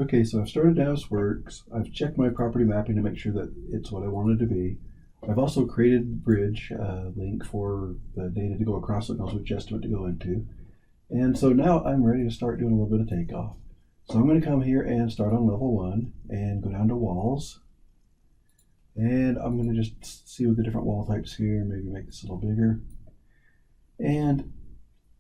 Okay, so I've started Navisworks. I've checked my property mapping to make sure that it's what I want it to be. I've also created a bridge link for the data to go across so it knows which estimate to go into. And so now I'm ready to start doing a little bit of takeoff. So I'm going to come here and start on level 1 and go down to walls. And I'm going to just see with the different wall types here, maybe make this a little bigger. And,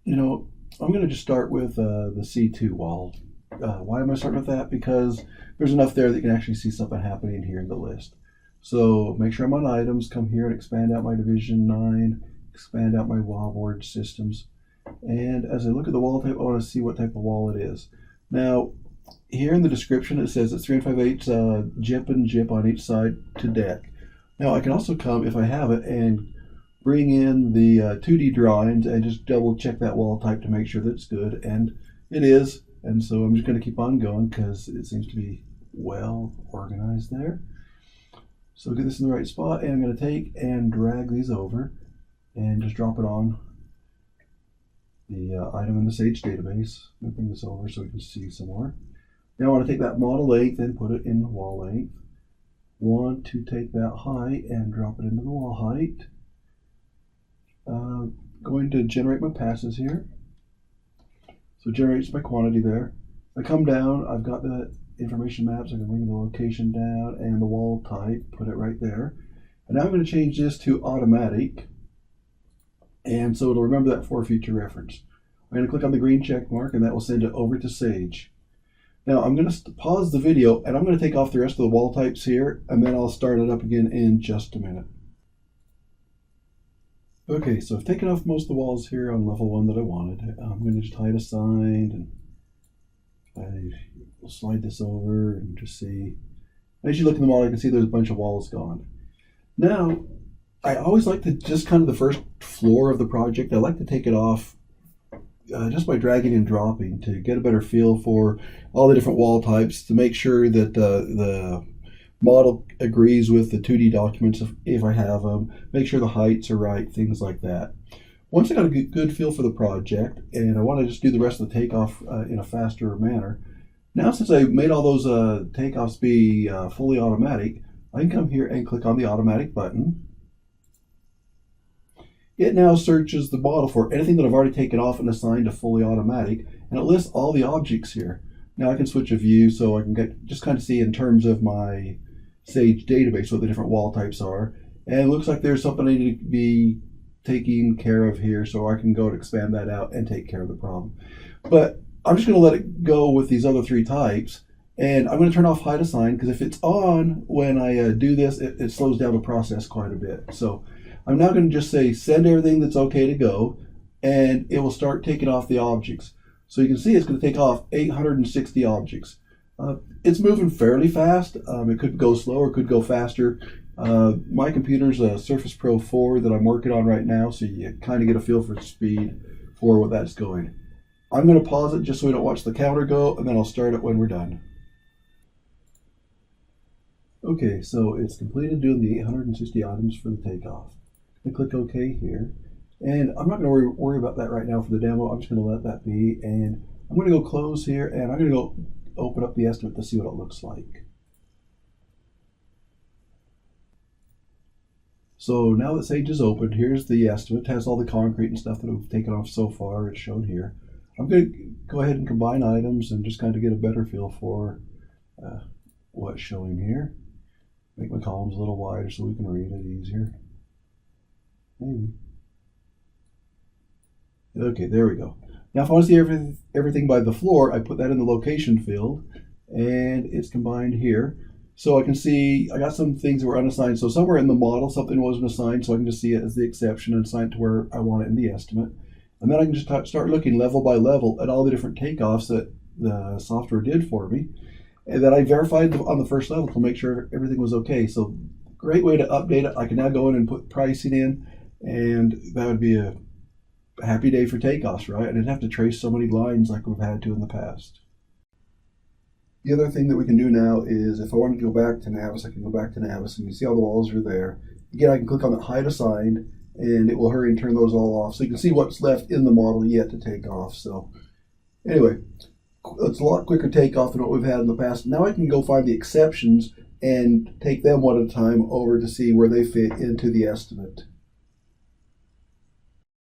I'm going to just start with the C2 wall. Why am I starting with that? Because there's enough there that you can actually see something happening here in the list. So make sure I'm on items, come here and expand out my division 9, expand out my wallboard systems. And as I look at the wall type, I want to see what type of wall it is. Now, here in the description it says it's 3 5/8 jip and jip on each side to deck. Now I can also come, if I have it, and bring in the 2D drawings and just double check that wall type to make sure that it's good, and it is. And so I'm just going to keep on going because it seems to be well organized there. So get this in the right spot, and I'm going to take and drag these over and just drop it on the item in the Sage database. I'm going to bring this over so we can see some more. Now I want to take that model length and put it in the wall length. Want to take that height and drop it into the wall height. Going to generate my passes here. So it generates my quantity there. I come down, I've got the information maps, I can bring the location down and the wall type, put it right there. And now I'm going to change this to automatic. And so it'll remember that for future reference. I'm going to click on the green check mark and that will send it over to Sage. Now I'm going to pause the video and I'm going to take off the rest of the wall types here, and then I'll start it up again in just a minute. Okay, so I've taken off most of the walls here on level 1 that I wanted. I'm going to just hide assigned, and I will slide this over and just see. As you look in the model, you can see there's a bunch of walls gone. Now, I always like to just kind of the first floor of the project, I like to take it off just by dragging and dropping to get a better feel for all the different wall types, to make sure that the model agrees with the 2D documents if I have them, make sure the heights are right, things like that. Once I got a good feel for the project and I want to just do the rest of the takeoff in a faster manner, now since I made all those takeoffs be fully automatic, I can come here and click on the automatic button. It now searches the model for anything that I've already taken off and assigned to fully automatic, and it lists all the objects here. Now I can switch a view so I can just kind of see in terms of my Sage database what the different wall types are, and it looks like there's something I need to be taking care of here, so I can go and expand that out and take care of the problem. But I'm just going to let it go with these other 3 types, and I'm going to turn off hide assign, because if it's on when I do this, it slows down the process quite a bit. So I'm now going to just say send everything that's okay to go, and it will start taking off the objects. So you can see it's going to take off 860 objects. It's moving fairly fast. It could go slower, could go faster. My computer's a Surface Pro 4 that I'm working on right now, so you kind of get a feel for speed for what that's going. I'm going to pause it just so we don't watch the counter go, and then I'll start it when we're done. Okay, so it's completed doing the 860 items for the takeoff. I click OK here, and I'm not going to worry about that right now for the demo. I'm just going to let that be, and I'm going to go close here, and I'm going to go open up the estimate to see what it looks like. So now that Sage is opened, here's the estimate. It has all the concrete and stuff that we've taken off so far. It's shown here. I'm going to go ahead and combine items and just kind of get a better feel for what's showing here. Make my columns a little wider so we can read it easier. Maybe. Okay, there we go. Now if I want to see everything by the floor, I put that in the location field, and it's combined here. So I can see I got some things that were unassigned. So somewhere in the model something wasn't assigned, so I can just see it as the exception and assign it to where I want it in the estimate. And then I can just start looking level by level at all the different takeoffs that the software did for me, and that I verified on the first level to make sure everything was okay. So great way to update it. I can now go in and put pricing in, and that would be a happy day for takeoffs, right? I didn't have to trace so many lines like we've had to in the past. The other thing that we can do now is if I wanted to go back to Navis, I can go back to Navis, and you see all the walls are there. Again, I can click on the hide assigned, and it will hurry and turn those all off. So you can see what's left in the model yet to take off. So anyway, it's a lot quicker takeoff than what we've had in the past. Now I can go find the exceptions and take them one at a time over to see where they fit into the estimate.